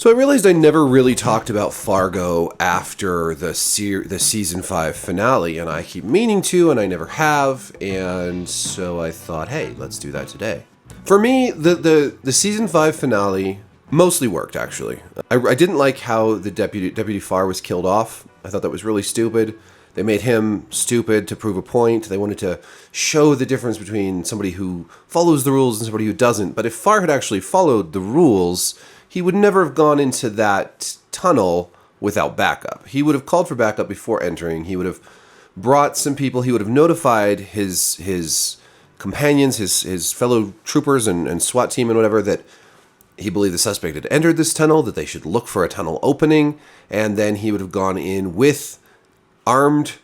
So I realized I never really talked about Fargo after the season 5 finale, and I keep meaning to, and I never have, and so I thought, hey, let's do that today. For me, the season 5 finale mostly worked, actually. I didn't like how the Deputy Farr was killed off. I thought that was really stupid. They made him stupid to prove a point. They wanted to show the difference between somebody who follows the rules and somebody who doesn't. But if Farr had actually followed the rules, he would never have gone into that tunnel without backup. He would have called for backup before entering. He would have brought some people. He would have notified his companions, his fellow troopers and SWAT team and whatever, that he believed the suspect had entered this tunnel, that they should look for a tunnel opening, and then he would have gone in with armed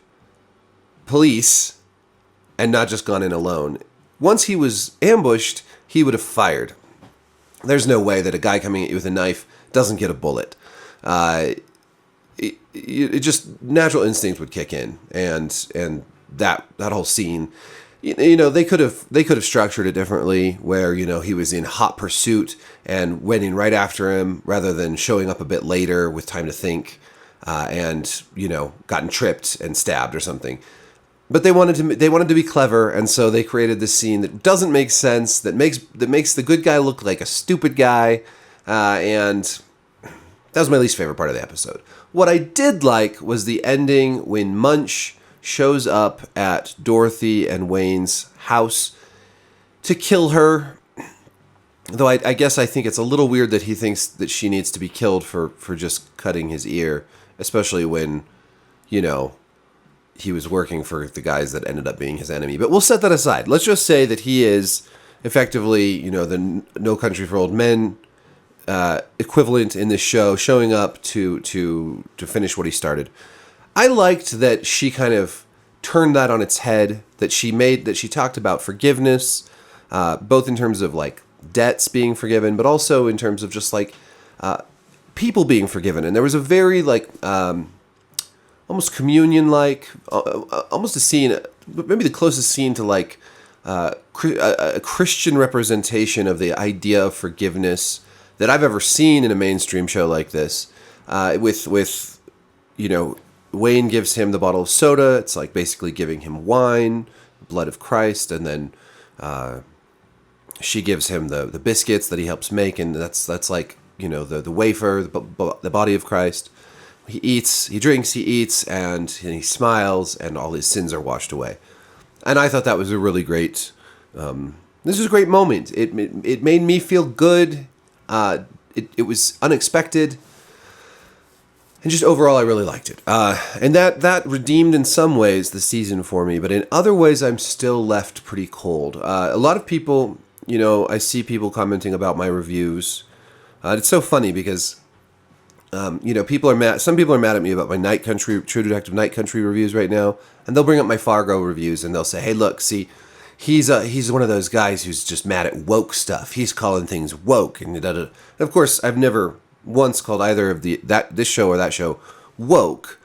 police and not just gone in alone. Once he was ambushed, he would have fired. There's no way that a guy coming at you with a knife doesn't get a bullet. It just, natural instinct would kick in, and that whole scene, they could have structured it differently, where he was in hot pursuit and went in right after him rather than showing up a bit later with time to think, and gotten tripped and stabbed or something. But they wanted to be clever, and so they created this scene that doesn't make sense, that makes the good guy look like a stupid guy, and that was my least favorite part of the episode. What I did like was the ending when Munch shows up at Dorothy and Wayne's house to kill her. Though I guess I think it's a little weird that he thinks that she needs to be killed for just cutting his ear, especially when, he was working for the guys that ended up being his enemy. But we'll set that aside. Let's just say that he is effectively, the No Country for Old Men equivalent in this show, showing up to finish what he started. I liked that she kind of turned that on its head, that she talked about forgiveness, both in terms of like debts being forgiven, but also in terms of just like people being forgiven. And there was a very like almost communion-like, almost a scene, maybe the closest scene to like a Christian representation of the idea of forgiveness that I've ever seen in a mainstream show like this. With Wayne gives him the bottle of soda. It's like basically giving him wine, blood of Christ, and then she gives him the biscuits that he helps make, and that's like the wafer, the body of Christ. He eats, he drinks, he eats, and he smiles, and all his sins are washed away. And I thought that was a really great. This was a great moment. It made me feel good. It was unexpected. And just overall, I really liked it. And that redeemed in some ways the season for me, but in other ways, I'm still left pretty cold. A lot of people, I see people commenting about my reviews. It's so funny because, people are mad. Some people are mad at me about my True Detective Night Country reviews right now, and they'll bring up my Fargo reviews and they'll say, "Hey, look, see, he's one of those guys who's just mad at woke stuff. He's calling things woke." And of course, I've never once called either of this show or that show woke.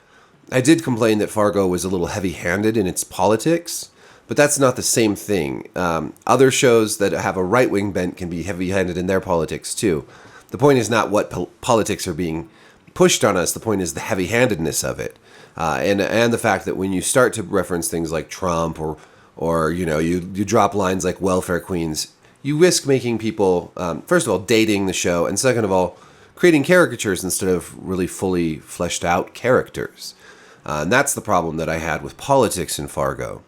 I did complain that Fargo was a little heavy-handed in its politics, but that's not the same thing. Other shows that have a right-wing bent can be heavy-handed in their politics too. The point is not what politics are being pushed on us. The point is the heavy-handedness of it, and the fact that when you start to reference things like Trump or you drop lines like welfare queens, you risk making people, first of all, dating the show, and second of all, creating caricatures instead of really fully fleshed out characters. And that's the problem that I had with politics in Fargo.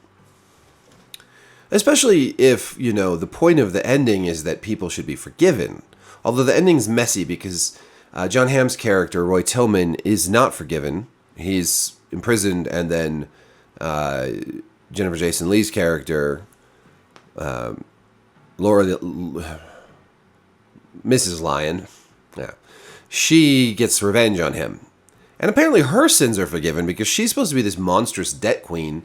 Especially if, the point of the ending is that people should be forgiven. Although the ending's messy because John Hamm's character, Roy Tillman, is not forgiven. He's imprisoned, and then Jennifer Jason Leigh's character, Mrs. Lyon, she gets revenge on him. And apparently her sins are forgiven because she's supposed to be this monstrous debt queen.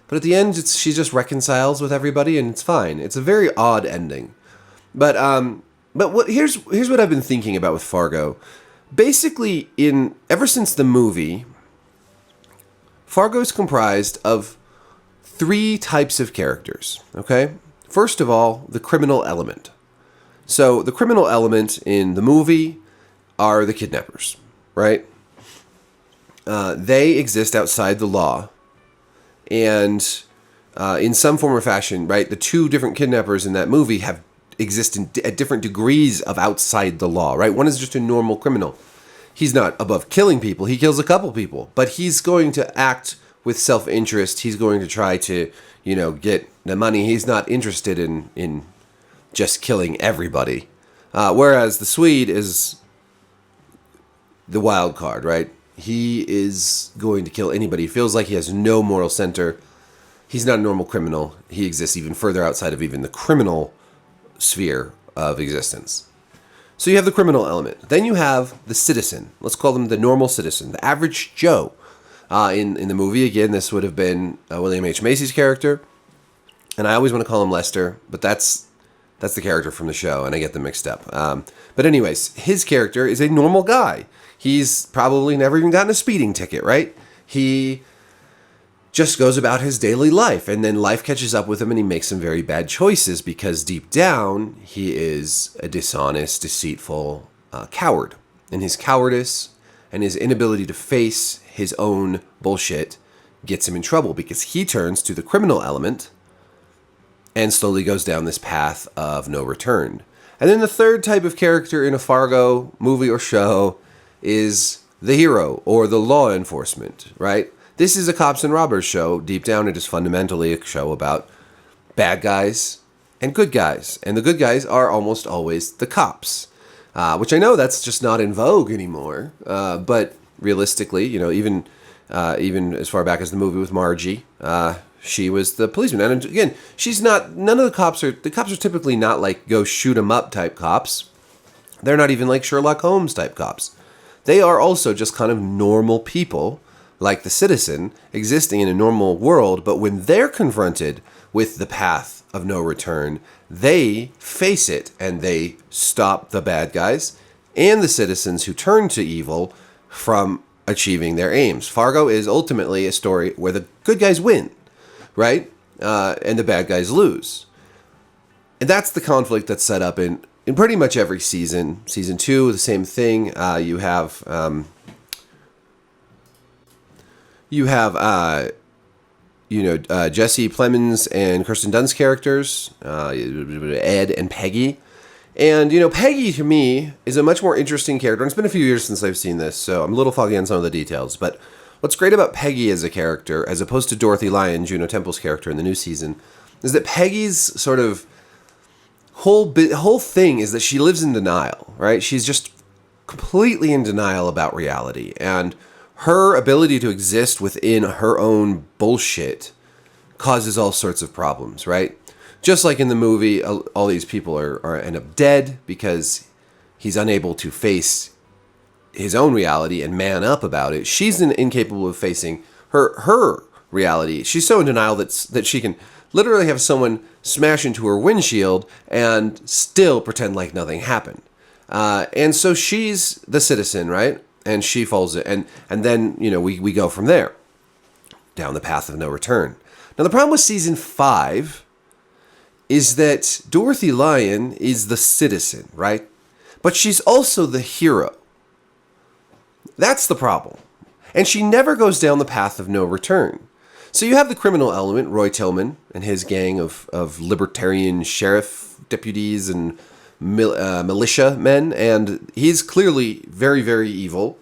But at the end, she just reconciles with everybody and it's fine. It's a very odd ending. But here's what I've been thinking about with Fargo. Basically, ever since the movie, Fargo is comprised of 3 types of characters, okay? First of all, the criminal element. So the criminal element in the movie are the kidnappers, right? They exist outside the law, and in some form or fashion, right? The two different kidnappers in that movie exist at different degrees of outside the law, right? One is just a normal criminal. He's not above killing people. He kills a couple people, but he's going to act with self-interest. He's going to try to, get the money. He's not interested in just killing everybody. Whereas the Swede is the wild card, right? He is going to kill anybody. He feels like he has no moral center. He's not a normal criminal. He exists even further outside of even the criminal sphere of existence. So you have the criminal element. Then you have the citizen. Let's call them the normal citizen, the average Joe. In the movie, again, this would have been William H. Macy's character. And I always want to call him Lester, but that's the character from the show, and I get them mixed up. But anyways, his character is a normal guy. He's probably never even gotten a speeding ticket, right? He just goes about his daily life, and then life catches up with him, and he makes some very bad choices because deep down, he is a dishonest, deceitful coward. And his cowardice and his inability to face his own bullshit gets him in trouble because he turns to the criminal element and slowly goes down this path of no return. And then the third type of character in a Fargo movie or show is the hero or the law enforcement, right? This is a cops and robbers show. Deep down, it is fundamentally a show about bad guys and good guys. And the good guys are almost always the cops, which I know that's just not in vogue anymore. But realistically, even as far back as the movie with Margie, she was the policeman. And again, none of the cops are typically not like go shoot 'em up type cops. They're not even like Sherlock Holmes type cops. They are also just kind of normal people, like the citizen, existing in a normal world, but when they're confronted with the path of no return, they face it and they stop the bad guys and the citizens who turn to evil from achieving their aims. Fargo is ultimately a story where the good guys win, right? And the bad guys lose. And that's the conflict that's set up in pretty much every season. Season 2, the same thing. You have Jesse Plemons and Kirsten Dunst's characters, Ed and Peggy. And, Peggy, to me, is a much more interesting character. And it's been a few years since I've seen this, so I'm a little foggy on some of the details. But what's great about Peggy as a character, as opposed to Dorothy Lyon, Juno Temple's character in the new season, is that Peggy's sort of whole thing is that she lives in denial, right? She's just completely in denial about reality. And her ability to exist within her own bullshit causes all sorts of problems, right? Just like in the movie, all these people are end up dead because he's unable to face his own reality and man up about it. She's incapable of facing her reality. She's so in denial that she can literally have someone smash into her windshield and still pretend like nothing happened. And so she's the citizen, right? And she falls in. And then, we go from there down the path of no return. Now, the problem with season 5 is that Dorothy Lyon is the citizen, right? But she's also the hero. That's the problem. And she never goes down the path of no return. So you have the criminal element, Roy Tillman, and his gang of libertarian sheriff deputies and militia men, and he's clearly very, very evil.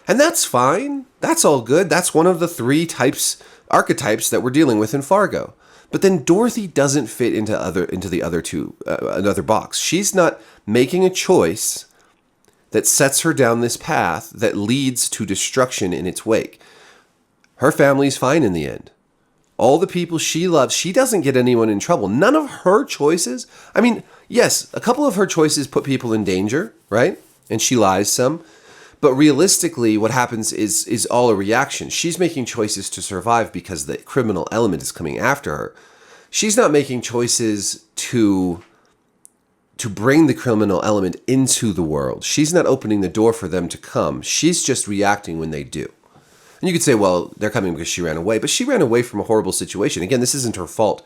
And that's fine. That's all good. That's one of the 3 archetypes that we're dealing with in Fargo. But then Dorothy doesn't fit into the other two, another box. She's not making a choice that sets her down this path that leads to destruction in its wake. Her family's fine in the end. All the people she loves, she doesn't get anyone in trouble. None of her choices, I mean, yes, a couple of her choices put people in danger, right? And she lies some. But realistically, what happens is all a reaction. She's making choices to survive because the criminal element is coming after her. She's not making choices to bring the criminal element into the world. She's not opening the door for them to come. She's just reacting when they do. And you could say, well, they're coming because she ran away. But she ran away from a horrible situation. Again, this isn't her fault.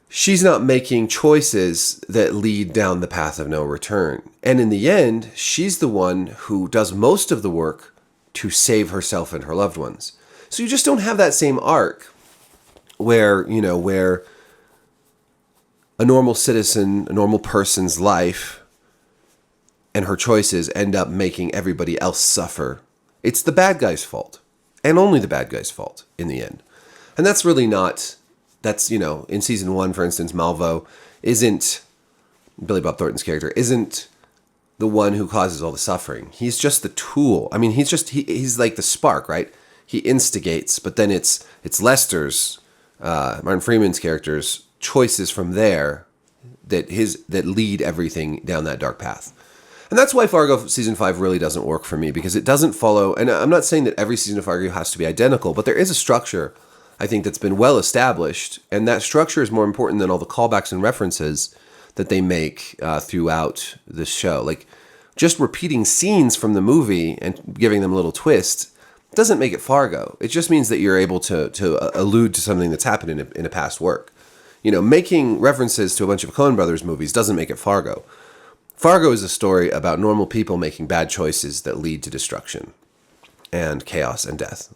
she's not making choices that lead down the path of no return. And in the end, she's the one who does most of the work to save herself and her loved ones. So you just don't have that same arc where, you know, where a normal citizen, a normal person's life and her choices end up making everybody else suffer. It's the bad guy's fault, and only the bad guy's fault in the end. And that's really not, that's, you know, in season 1, for instance, Malvo isn't, Billy Bob Thornton's character isn't the one who causes all the suffering. He's just the tool. I mean, he's like the spark, right? He instigates, but then it's Lester's, Martin Freeman's character's choices from there that lead everything down that dark path. And that's why Fargo season 5 really doesn't work for me, because it doesn't follow, and I'm not saying that every season of Fargo has to be identical, but there is a structure, I think, that's been well established, and that structure is more important than all the callbacks and references that they make throughout the show. Like, just repeating scenes from the movie and giving them a little twist doesn't make it Fargo. It just means that you're able to allude to something that's happened in a past work. You know, making references to a bunch of Coen Brothers movies doesn't make it Fargo. Fargo is a story about normal people making bad choices that lead to destruction and chaos and death.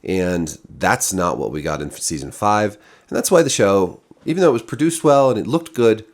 And that's not what we got in season 5. And that's why the show, even though it was produced well and it looked good,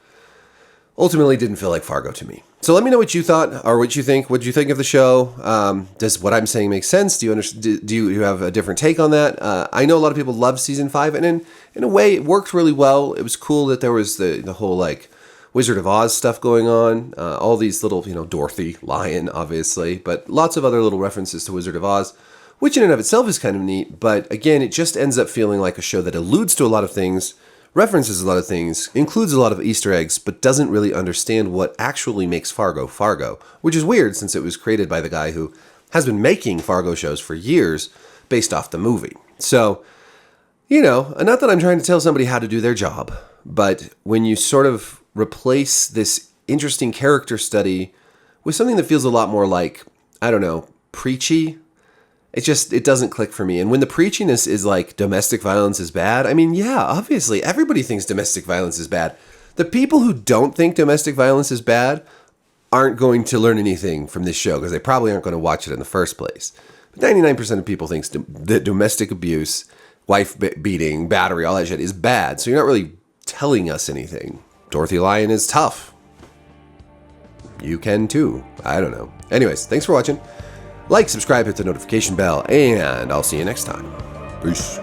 ultimately didn't feel like Fargo to me. So let me know what you thought, or what you think. What did you think of the show? Does what I'm saying make sense? Do you have a different take on that? I know a lot of people love season 5, and in a way, it worked really well. It was cool that there was the whole like Wizard of Oz stuff going on. All these little, you know, Dorothy, Lion, obviously, but lots of other little references to Wizard of Oz, which in and of itself is kind of neat. But again, it just ends up feeling like a show that alludes to a lot of things, references a lot of things, includes a lot of Easter eggs, but doesn't really understand what actually makes Fargo Fargo, which is weird since it was created by the guy who has been making Fargo shows for years based off the movie. So, you know, not that I'm trying to tell somebody how to do their job, but when you sort of replace this interesting character study with something that feels a lot more like, I don't know, preachy, it doesn't click for me. And when the preachiness is like domestic violence is bad, I mean, yeah, obviously everybody thinks domestic violence is bad. The people who don't think domestic violence is bad aren't going to learn anything from this show because they probably aren't going to watch it in the first place. But 99% of people think that domestic abuse, wife beating, battery, all that shit is bad. So you're not really telling us anything. Dorothy Lion is tough. You can too. I don't know. Anyways, thanks for watching. Like, subscribe, hit the notification bell, and I'll see you next time. Peace.